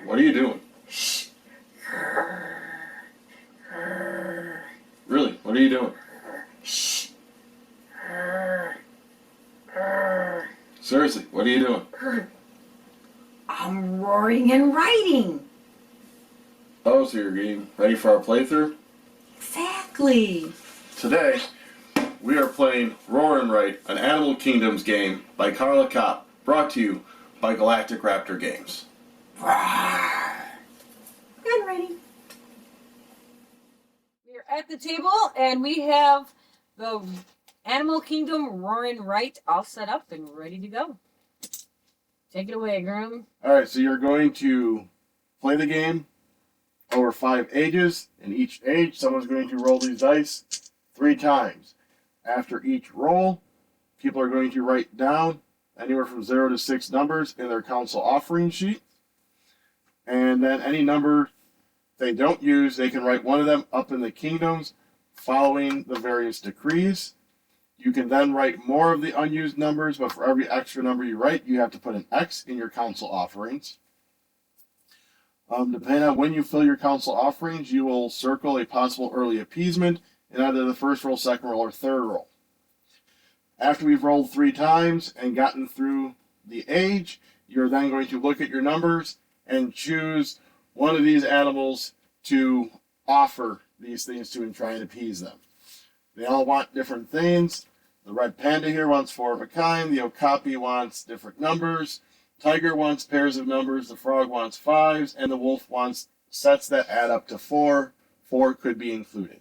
What are you doing? Really, what are you doing? Seriously, what are you doing? I'm roaring and writing. Oh, so you're getting ready for our playthrough? Exactly. Today, we are playing Roar and Write, an Animal Kingdoms game by Carla Kopp, brought to you by Galactic Raptor Games. I'm ready. We're at the table and we have the Animal Kingdom Roar and Write all set up and ready to go. Take it away, Groom. Alright, so you're going to play the game over 5 ages. In each age, someone's going to roll these dice 3 times. After each roll, people are going to write down anywhere from 0 to 6 numbers in their council offering sheet. And then any number they don't use, they can write one of them up in the kingdoms following the various decrees. You can then write more of the unused numbers, but for every extra number you write, you have to put an X in your council offerings. Depending on when you fill your council offerings, you will circle a possible early appeasement in either the first roll, second roll, or third roll. After we've rolled 3 times and gotten through the age, you're then going to look at your numbers and choose one of these animals to offer these things to and try and appease them. They all want different things. The red panda here wants 4 of a kind. The okapi wants different numbers. Tiger wants pairs of numbers. The frog wants 5s. And the wolf wants sets that add up to 4. 4 could be included.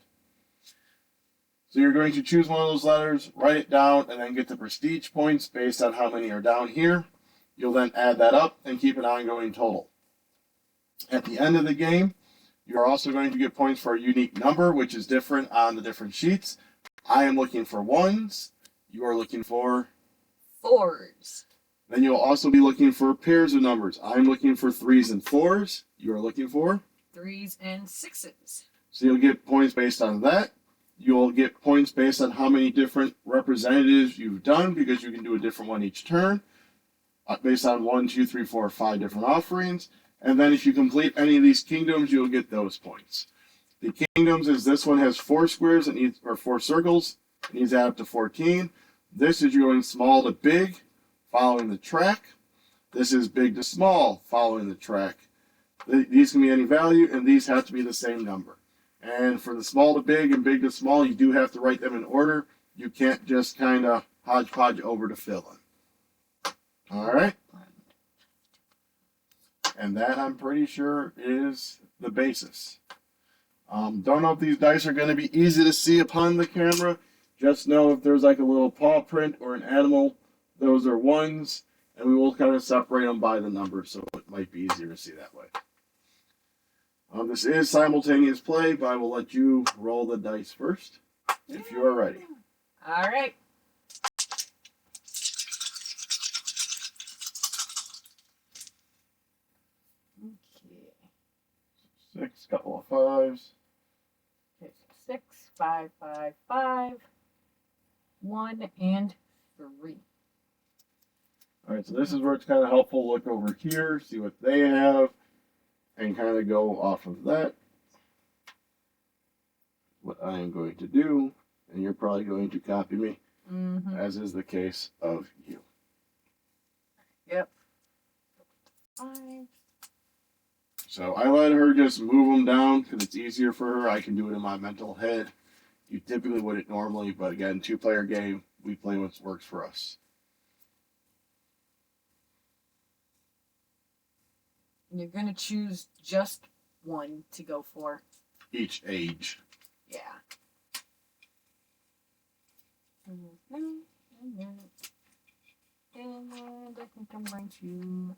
So you're going to choose one of those letters, write it down, and then get the prestige points based on how many are down here. You'll then add that up and keep an ongoing total. At the end of the game, you're also going to get points for a unique number, which is different on the different sheets. I am looking for 1s. You are looking for 4s. Then you'll also be looking for pairs of numbers. I'm looking for 3s and 4s. You are looking for 3s and 6s. So you'll get points based on that. You'll get points based on how many different representatives you've done, because you can do a different one each turn, based on 1, 2, 3, 4, 5 different offerings. And then if you complete any of these kingdoms, you'll get those points. The kingdoms is this one has 4 squares, or 4 circles. It needs to add up to 14. This is going small to big, following the track. This is big to small, following the track. These can be any value, and these have to be the same number. And for the small to big and big to small, you do have to write them in order. You can't just kind of hodgepodge over to fill in. All right? And that, I'm pretty sure, is the basis. Don't know if these dice are going to be easy to see upon the camera. Just know if there's like a little paw print or an animal, those are 1s, and we will kind of separate them by the number, so it might be easier to see that way. This is simultaneous play, but I will let you roll the dice first, if you are ready. All right. Okay. 6, couple of 5s. Okay, so 6, 5, 5, 5, 1, and 3. All right, so this is where it's kind of helpful. Look over here, see what they have, and kind of go off of that. What I am going to do, and you're probably going to copy me, as is the case of you. Yep. 5. So I let her just move them down because it's easier for her. I can do it in my mental head. You typically wouldn't normally, but again, 2-player game, we play what works for us. And you're going to choose just one to go for. Each age. Yeah. And I think I'm going to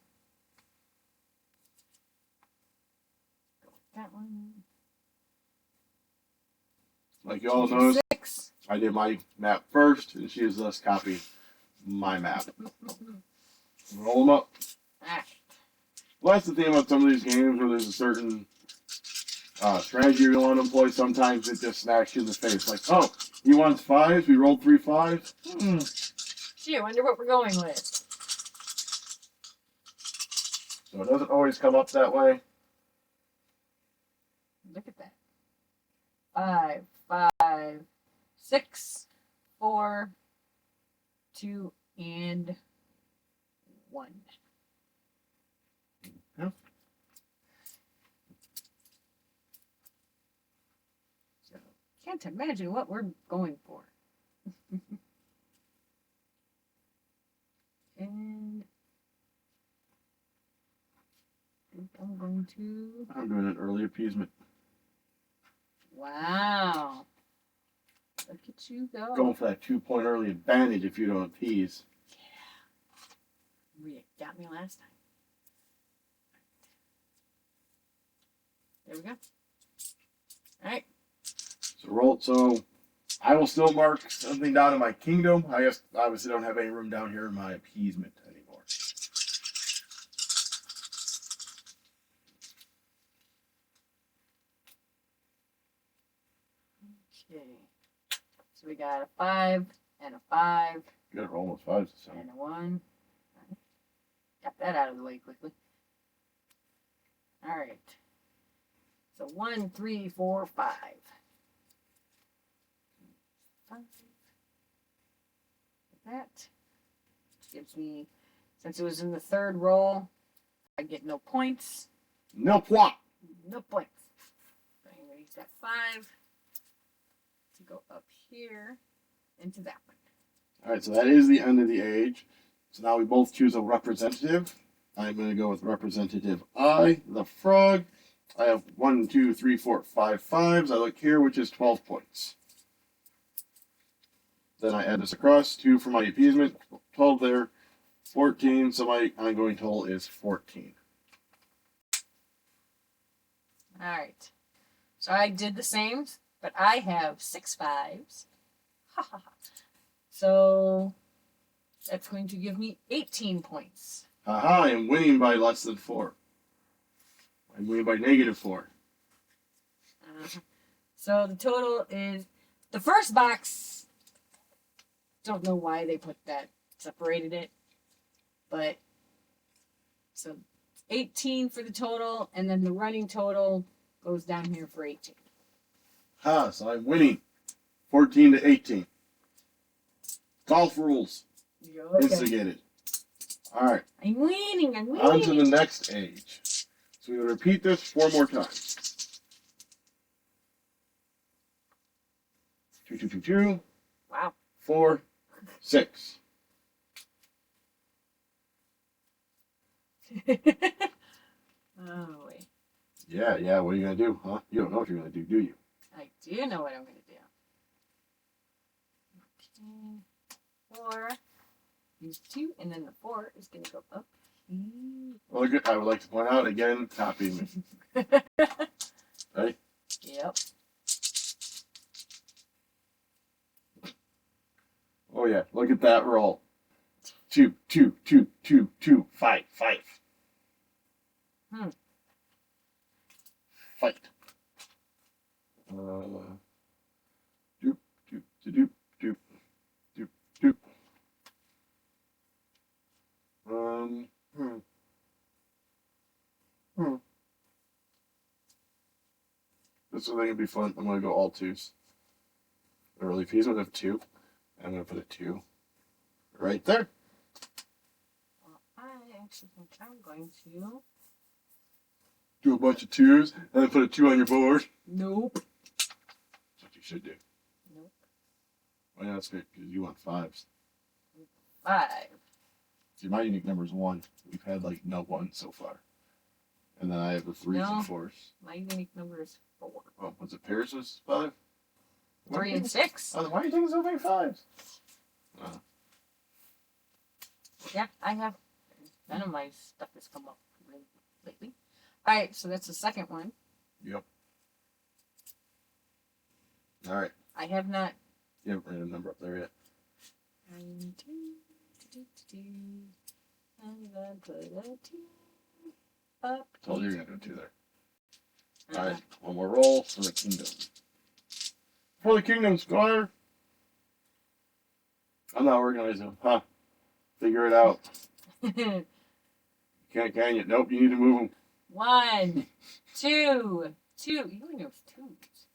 go with that one. Like you all know, 6. I did my map first, and she has thus copied my map. Roll them up. Ah. Well, that's the thing about some of these games where there's a certain strategy you want to employ. Sometimes it just smacks you in the face. Like, oh, he wants 5s. We rolled 3 5s. Gee, I wonder what we're going with. So it doesn't always come up that way. Look at that. 5, 5, 6, 4, 2, and 1. Yeah. So, can't imagine what we're going for. And I think I'm going to. I'm doing an early appeasement. Wow. Look at you go. Going for that 2-point early advantage if you don't appease. Yeah. You got me last time. There we go. Alright. So roll. So I will still mark something down in my kingdom. I guess obviously don't have any room down here in my appeasement anymore. Okay. So we got a 5 and a 5 Good, we're almost 5s. So. and a 1. Got that out of the way quickly. Alright. So 1, 3, 4, 5. 5. That gives me, since it was in the third roll, I get no points. No point. No points. I'm going to use that 5 to go up here into that one. All right, so that is the end of the age. So now we both choose a representative. I'm going to go with representative I, the frog. I have 1, 2, 3, 4, 5 5s. I look here, which is 12 points. Then I add this across, 2 for my appeasement, 12 there, 14. So my ongoing total is 14. All right. So I did the same, but I have 6 5s. Ha ha ha. So that's going to give me 18 points. Haha, I am winning by less than 4. I'm winning by -4. So the total is the first box. Don't know why they put that, separated it, but so 18 for the total, and then the running total goes down here for 18. Ha, so I'm winning 14 to 18. Golf rules. Okay. Instigated. All right. I'm winning. I'm winning. On to the next age. So we're going to repeat this 4 more times. 2, 2, 2, 2. Wow. 4, 6. Oh, wait. Yeah. What are you going to do, huh? You don't know what you're going to do you? I do know what I'm going to do. Okay. 4. Use 2, and then the 4 is going to go up here. Well, good. I would like to point out again, copy me. Right? Yep. Oh yeah, look at that roll. 2, 2, 2, 2, 2, 5, 5. Fight. Doop, doop, doop, doop, doop, doop. This one will be fun. I'm gonna go all 2s. Early fees would have 2. I'm gonna put a 2 right there. Well, I actually think I'm going to. Do a bunch of 2s and then put a 2 on your board. Nope. That's what you should do. Nope. Well, yeah, that's good because you want 5s. 5. See, my unique number is 1. We've had like no 1 so far. And then I have the 3s No. and 4s. My unique number is 4. Oh, was it Paris was 5? 3 and 6. Oh, why are you taking so many 5s? Yeah, I have. None of my stuff has come up really lately. Alright, so that's the second one. Yep. All right. I have not. You haven't written a number up there yet. And then put a 2 up. Told you you're going to do 2 there. All right. One more roll for the kingdom. For the kingdom, Squire. I'm not organizing them. Huh. Figure it out. Can you? Nope, you need to move them. 1, 2, 2. You only have 2s.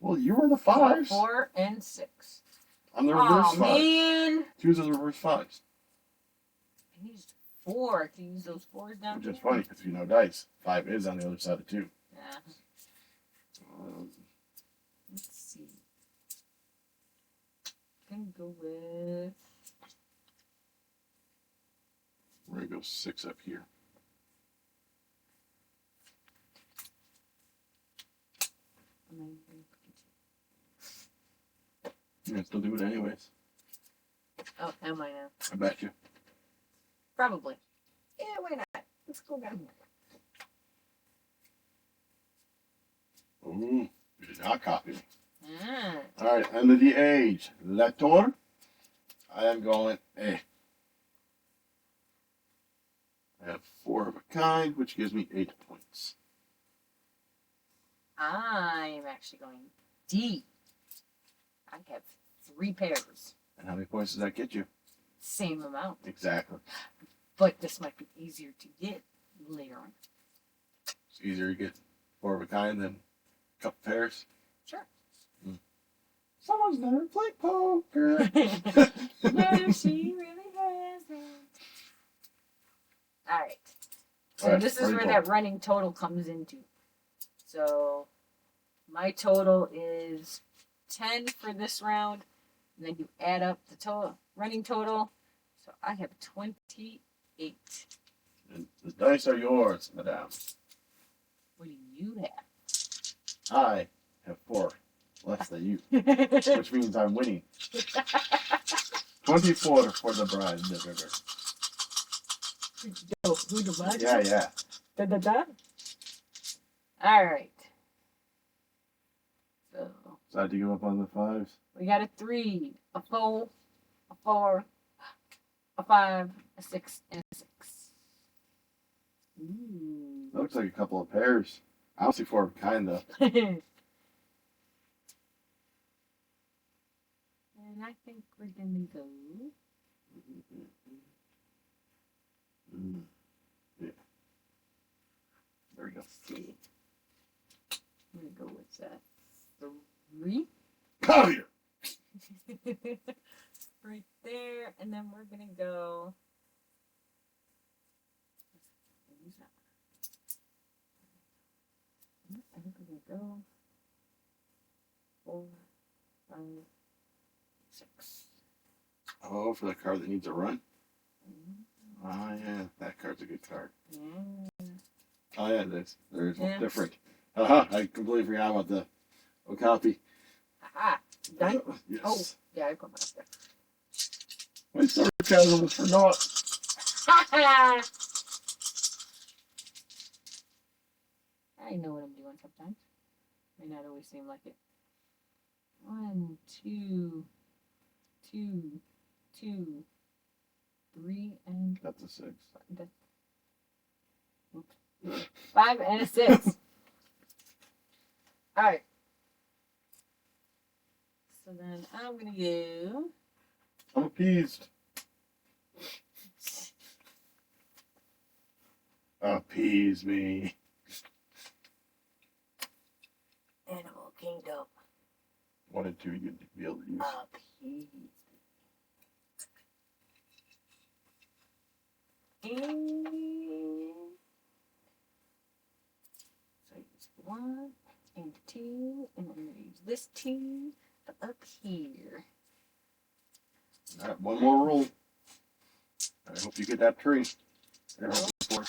Well, you were the 5s. 4 and 6. I'm the reverse 5s. Man. 2s are the reverse 5s. I used 4 to use those 4s down. Which is funny because you know dice. 5 is on the other side of 2. Yeah. Let's see. I'm gonna go with. We're gonna go 6 up here. You can still do it anyways. Oh, am I now? I bet you. Probably. Yeah, why not? Let's go down here. Ooh, you did not copy me. Ah. Alright, under the age. Lector. I am going A. I have 4 of a kind, which gives me 8 points. I'm actually going D. I have 3 pairs. And how many points does that get you? Same amount. Exactly. But this might be easier to get later on. It's easier to get 4 of a kind than a couple pairs. Sure. Someone's never played poker. No, she really hasn't. Alright. So All right, this is where that running total comes into. So my total is 10 for this round. And then you add up the total running total. So I have 28. And the dice are yours, madame. What do you have? I have 4 less than you, which means I'm winning. 24 for the bride. Yo, who the what? Yeah. Da da da. All right. So So I had to give up on the 5s. we got a 3, a 4, a 4, a 5, a 6, and a 6. Ooh. That looks like a couple of pairs. I don't see 4 of a kind though. And I think we're gonna go. Yeah. There we go. Let's see. I'm gonna go with that 3. Come here. Right there, and then we're gonna go. I think we're gonna go 4, 5, 6. Oh, for that card that needs a run. Oh yeah, that card's a good card. Yeah. Oh yeah, there's Yeah. different. I completely forgot about the copy. Aha! Done? Yes. Oh, yeah, I put mine up there. My sarcasm was for naught. I know what I'm doing sometimes. May not always seem like it. 1, 2, 2, 2, 3, and That's a 6. that's, oops. 5 and a 6. All right. So then I'm gonna go. I'm appeased. Appease me. Animal Kingdom. 1 and 2 you'd be able to use. Appease me. And so I use 1 and 2, and I'm gonna use this 2 up here. Alright, 1 more roll. I hope you get that tree. You're hoping for.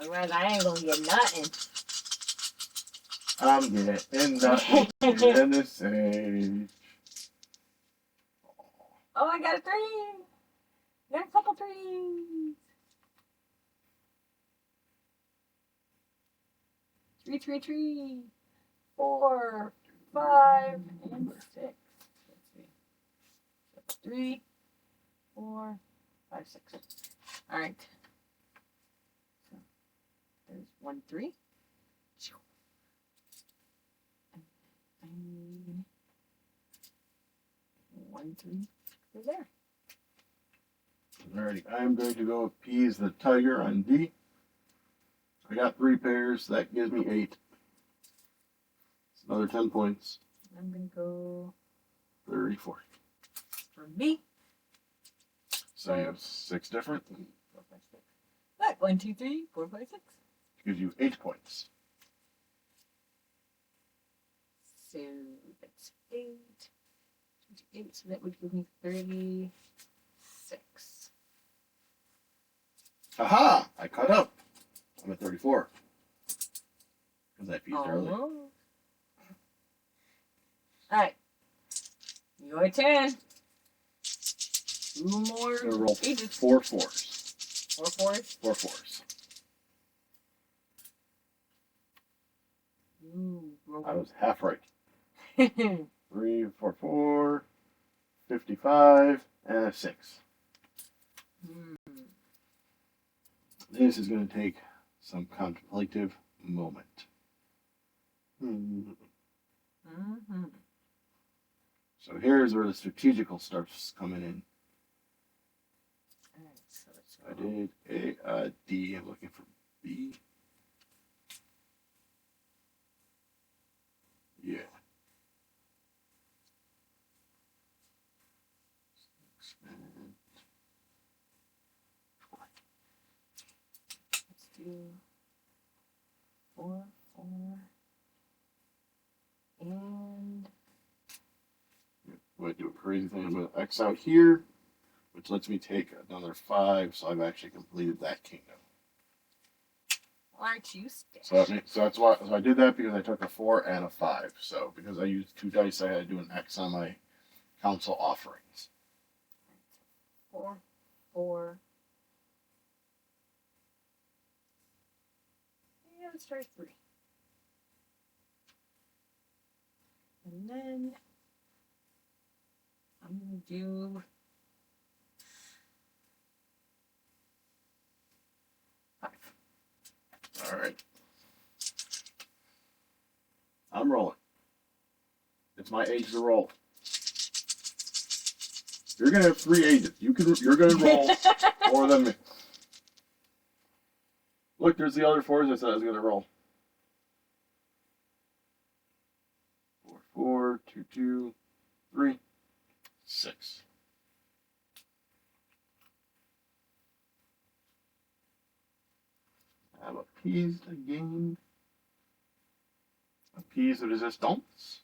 Otherwise, I ain't gonna get nothing. I'm getting nothing in this age. Oh, I got a 3. Got a couple 3s. 3, 3, 3, 4, 5, and 6. Let's see. 3, 4, 5, 6. All right. So there's 1, 3. I need 1, 3 for there. Alrighty, I'm going to go appease the tiger on D. I got 3 pairs. That gives me 8. It's another 10 points. I'm going to go 34. for B. So you have 6 different. 4, 5, 6. Right, 1, 2, 3, 4, 5, 6. Gives you 8 points. So that's 8. 28, so that would give me 36. Aha! I caught up. I'm at 34. Because I appeased early. Alright. Your turn. 2 more. I'm gonna roll pages. 4 fours. 4 fours. 4 fours. Ooh, roll. I was half right. 3, 4, 4, 55, and a 6. This is going to take some contemplative moment. So here's where the strategical starts coming in. Alright, so let's I did A, D. I'm looking for B. Yeah. Let's do 4, 4, and I'm going to do a crazy thing. I'm going to X out here, which lets me take another 5, so I've actually completed that kingdom. aren't you scared? So that's why. So I did that because I took a 4 and a 5. So because I used 2 dice, I had to do an X on my council offerings. 4, 4. Yeah, let's try 3. And then I'm gonna do 5. All right. I'm rolling. It's my age to roll. You're gonna have 3 ages. You're gonna roll more than me. Look, there's the other 4s I said I was gonna roll. 4, 4, 2, 2, 3, 6. I'm appeased again. Appease the resistance.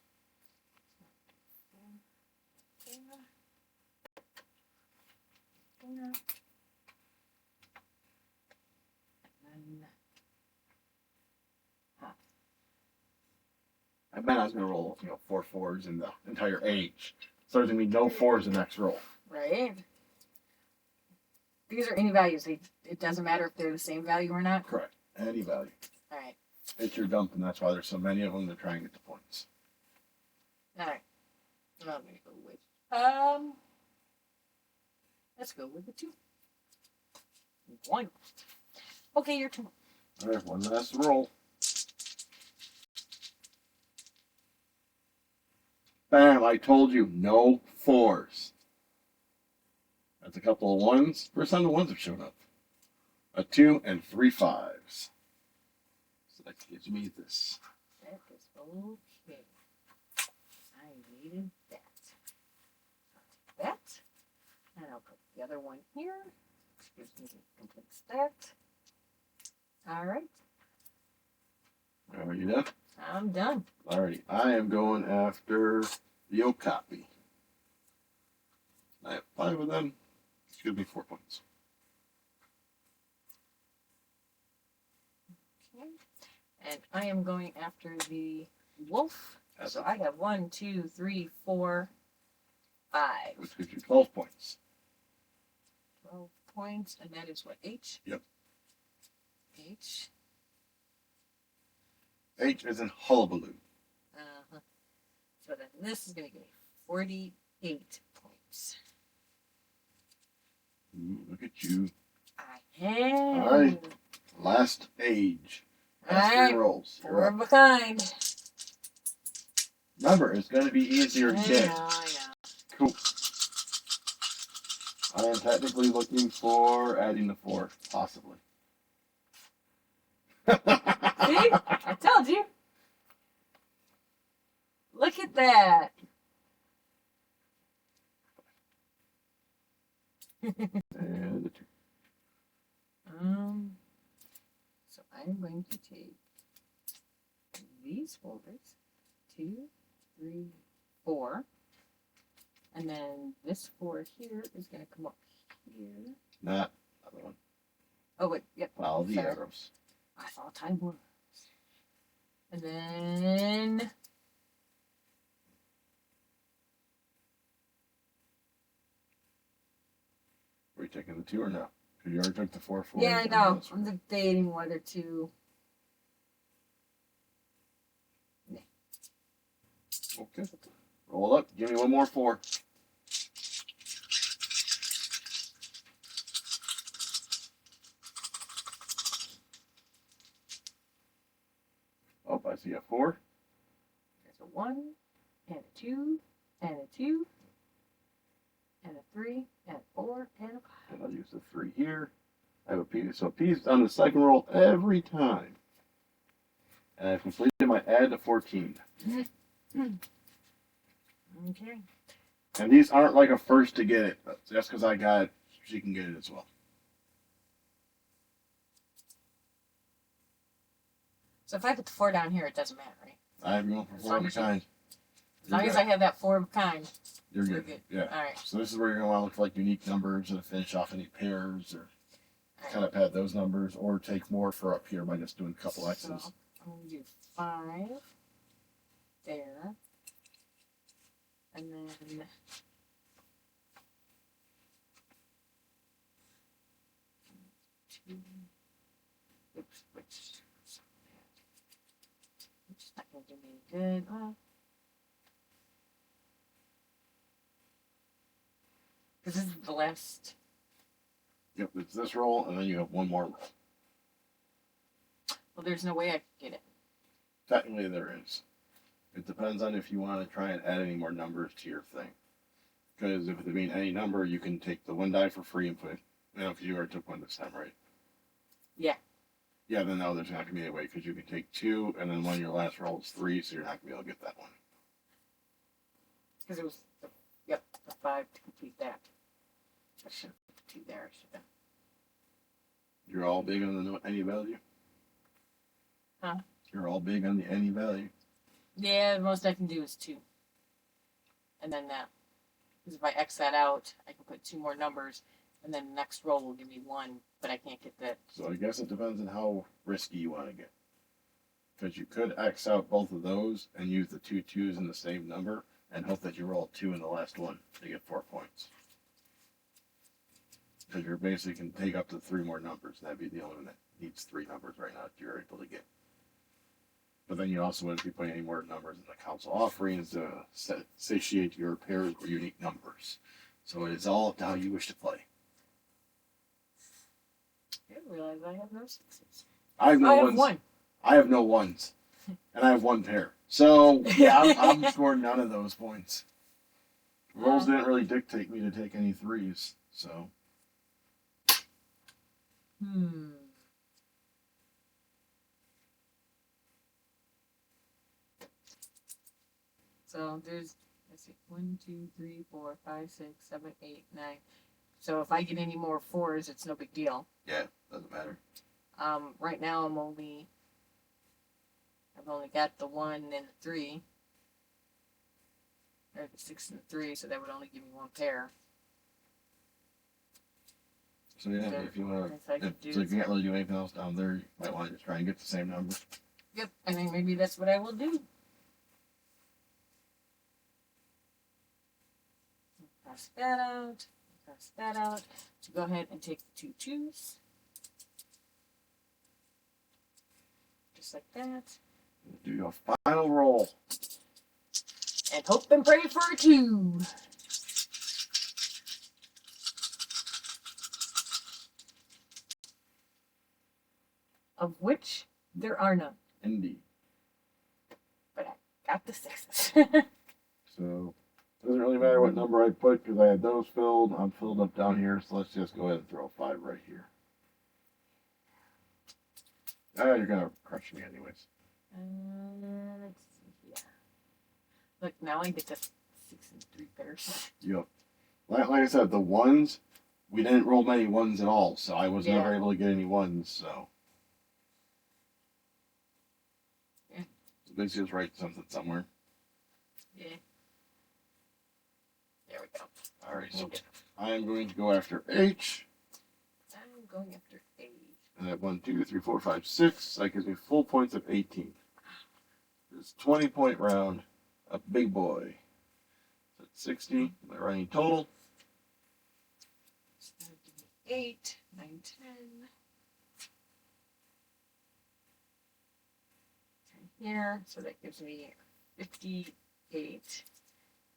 I bet I was gonna roll, 4 4s in the entire age. So there's gonna be no 4s the next roll. Right. These are any values. It doesn't matter if they're the same value or not. Correct. Any value. All right. It's your dump, and that's why there's so many of them to try and get the points. All right. I'm gonna go with let's go with the 2. 1. Okay, your turn. All right, one last roll. Bam! I told you, no 4s. That's a couple of 1s. First time the 1s have shown up. A 2 and 3 5s. So that gives me this. That is okay. I needed that. I'll take that. And I'll put the other one here. Which gives me the complete stack. Alright. Are you done? I'm done. Alrighty. I am going after the Okapi. I have 5 of them. Excuse me, 4 points. Okay. And I am going after the wolf. So I have 1, 2, 3, 4, 5. Which gives you 12 points. 12 points. And that is what? H? Yep. H. H is in hullabaloo. Uh-huh. So then this is going to give me 48 points. Ooh, look at you. I am. All right. Last age. Last 3 rolls. 4 of a kind. Remember, it's going to be easier to I get. know. Cool. I am technically looking for adding the 4, possibly. See? I told you. Look at that. And the 2. So I'm going to take these folders, 2, 3, 4, and then this 4 here is going to come up here. Not other one. Oh wait, yep. Follow the sorry. arrows. I thought I was. And then Were you taking the 2 or no? Because you already took the 4. yeah, I know. I'm debating whether to. Okay. Roll up. Give me one more 4. Oh, I see a 4. There's a 1, and a 2, and a 2, and a 3, and a 4, and a 5. And I'll use the 3 here. I have a P. So P's on the second roll every time. And I've completed my add to 14. Okay. And these aren't like a first to get it. But just because I got it, she can get it as well. So if I put the 4 down here, it doesn't matter, right? I have one for 4 of a kind. As long as I have that 4 of a kind, You're we're good. good. Yeah. All right. So this is where you're going to want to look for like unique numbers to finish off any pairs or All right. kind of pad those numbers or take more for up here by just doing a couple X's. So I'm going to do 5 there. And then 2. Oops, which not going to do me any good. Because this is the last. Yep, it's this roll, and then you have one more roll. Well, there's no way I could get it. Technically, there is. It depends on if you want to try and add any more numbers to your thing. Because if it means any number, you can take the 1 die for free and put it. You know, because you already took 1 this time, right? Yeah. Yeah, then no, there's not going to be any way because you can take 2, and then one of your last roll is 3, so you're not going to be able to get that one. Because it was, the 5 to complete that. I should have put the 2 there. I should have. You're all big on the any value? Huh? You're all big on the any value? Yeah, the most I can do is 2. And then that. Because if I X that out, I can put 2 more numbers, and then the next roll will give me 1, but I can't get that. So I guess it depends on how risky you want to get. Because you could X out both of those and use the 2 2s in the same number and hope that you roll 2 in the last one to get 4 points. Because you're basically can take up to 3 more numbers. That'd be the only one that needs 3 numbers right now that you're able to get. But then you also wouldn't be putting any more numbers in the council offerings to satiate your pairs or unique numbers. So it is all up to how you wish to play. I didn't realize I have no 6s. I have no I have ones. 1. I have no 1s. And I have 1 pair. So yeah, I'm scoring none of those points. Rolls didn't really dictate me to take any 3s. So. So there's, let's see, 1, 2, 3, 4, 5, 6, 7, 8, 9. So if I get any more 4s, it's no big deal. Yeah, doesn't matter. Right now I've only got the 1 and the 3. Or the 6 and the 3, so that would only give me 1 pair. So yeah, if you want If I to, could do so if you can't really do anything else down there, you might want to just try and get the same number. Yep, I think maybe that's what I will do. Pass that out. Pass that out. So go ahead and take the 2 2s. Just like that. Do your final roll. And hope and pray for a 2. Of which there are none. Indeed. But I got the 6s. So it doesn't really matter what number I put because I had those filled. I'm filled up down here, so let's just go ahead and throw a 5 right here. Ah, you're gonna crush me anyways. Let's see. Yeah. Look, now I get the 6 and 3 pairs. Yep. Like I said, the ones, we didn't roll many ones at all, so I was never able to get any ones, so. Yeah. So basically just write something somewhere. Yeah. There we go. Alright, so I am going to go after H. I'm going after A. And at 1, 2, 3, 4, 5, 6, that gives me full points of 18. It's 20-point round. A big boy. That's 60. My running total. So that would give me 8, 9, 10. 10 here. So that gives me 58.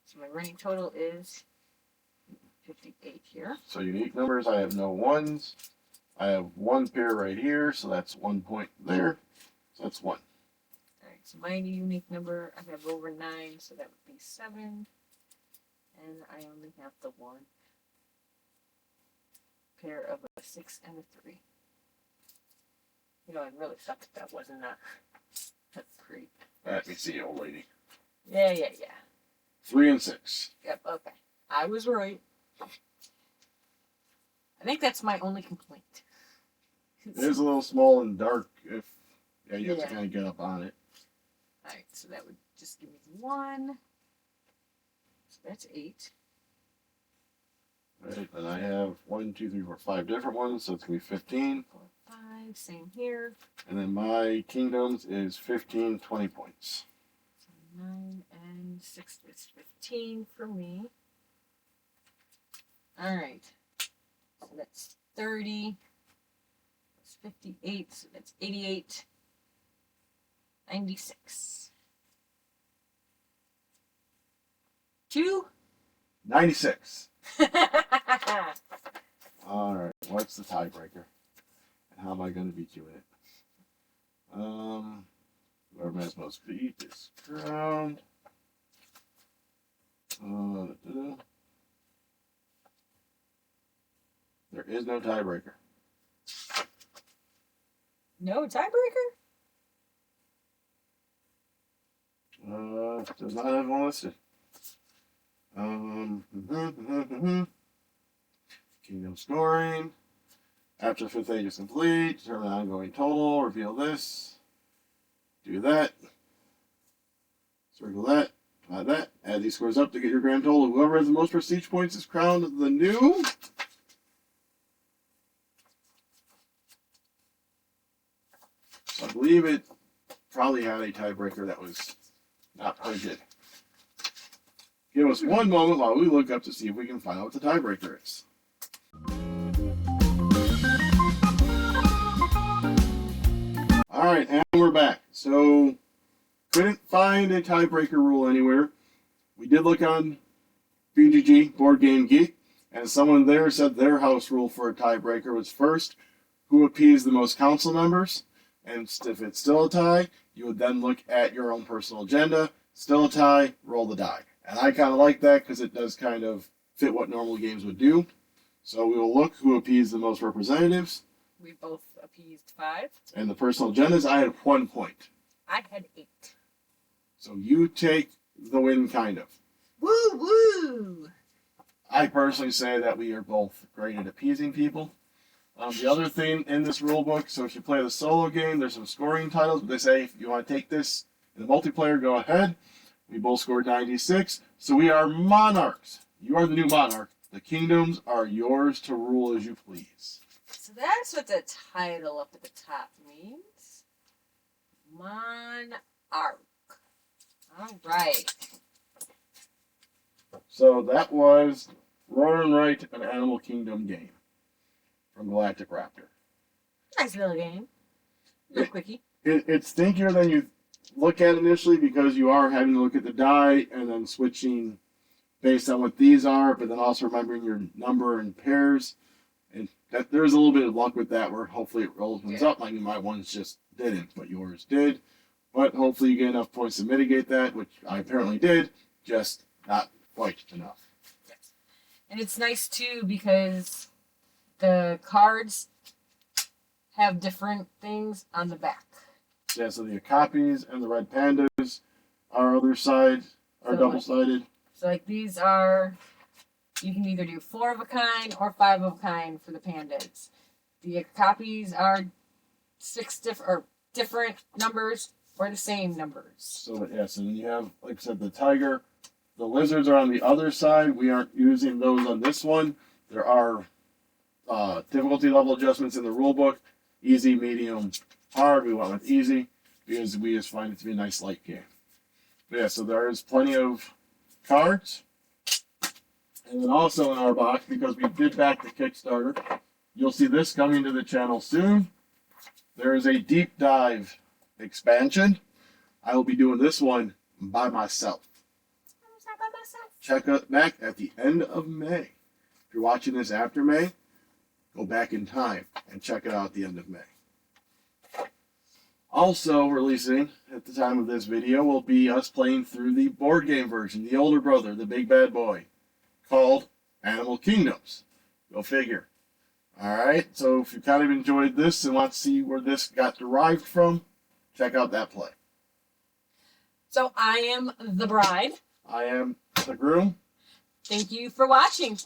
So my running total is 58 here. So unique numbers, I have no ones. I have 1 pair right here, so that's 1 point there. So that's 1. Alright, so my unique number, I have over 9, so that would be 7. And I only have the 1 pair of a 6 and a 3. You know, it really sucks that wasn't a 3. Let me see, old lady. Yeah. 3 and 6. Yep, okay. I was right. I think that's my only complaint. It is a little small and dark if you have Yeah. to kind of get up on it. Alright, so that would just give me 1. So that's 8. Right, and I have 1, 2, 3, 4, 5 different ones, so it's going to be 15. 4, 5, same here. And then my kingdoms is 15, 20 points. So 9 and 6 is 15 for me. Alright. So that's 30. That's 58. So that's 88. 96. 2. 96. Alright, what's the tiebreaker? And how am I going to beat you in it? Whoever has most feet is crowned. There is no tiebreaker. No tiebreaker? Does not have one listed. Kingdom scoring. After the 5th age is complete, determine the ongoing total, reveal this. Do that. Circle that. Add that. Add these scores up to get your grand total. Whoever has the most prestige points is crowned the new. So I believe it probably had a tiebreaker that was not printed. Give us one moment while we look up to see if we can find out what the tiebreaker is. Alright, and we're back. So, couldn't find a tiebreaker rule anywhere. We did look on BGG, Board Game Geek, and someone there said their house rule for a tiebreaker was first, who appeased the most council members, and if it's still a tie, you would then look at your own personal agenda. Still a tie, roll the die. And I kind of like that because it does kind of fit what normal games would do. So we will look who appeased the most representatives. We both appeased 5. And the personal agendas, I had 1 point. I had 8. So you take the win, kind of. Woo woo! I personally say that we are both great at appeasing people. The other thing in this rule book, so if you play the solo game, there's some scoring titles, but they say if you want to take this in the multiplayer, go ahead. We both scored 96, so we are monarchs. You are the new monarch. The kingdoms are yours to rule as you please. So that's what the title up at the top means. Monarch. Alright. So that was Roar and Write, an Animal Kingdom game from Galactic Raptor. Nice little game. Little quickie. It's stinkier than you look at initially because you are having to look at the die and then switching based on what these are, but then also remembering your number and pairs. And that there's a little bit of luck with that where hopefully it opens up. Like my ones just didn't, but yours did. But hopefully you get enough points to mitigate that, which I apparently did, just not quite enough. Yes. And it's nice too because the cards have different things on the back. Yeah, so the copies and the red pandas are other side, are So double-sided. So like these are, you can either do 4 of a kind or 5 of a kind for the pandas. The copies are 6 different numbers or the same numbers. So yeah, so then you have, like I said, the tiger. The lizards are on the other side. We aren't using those on this one. There are difficulty level adjustments in the rule book. Easy, medium, hard. We went with easy because we just find it to be a nice light game. But yeah, so there is plenty of cards. And then also in our box, because we did back the Kickstarter, you'll see this coming to the channel soon. There is a deep dive expansion. I will be doing this one by myself. Check it back at the end of May. If you're watching this after May, go back in time and check it out at the end of May. Also releasing at the time of this video will be us playing through the board game version, the older brother, the big bad boy, called Animal Kingdoms. Go figure. Alright, so if you kind of enjoyed this and want to see where this got derived from, check out that play. So I am the bride. I am the groom. Thank you for watching.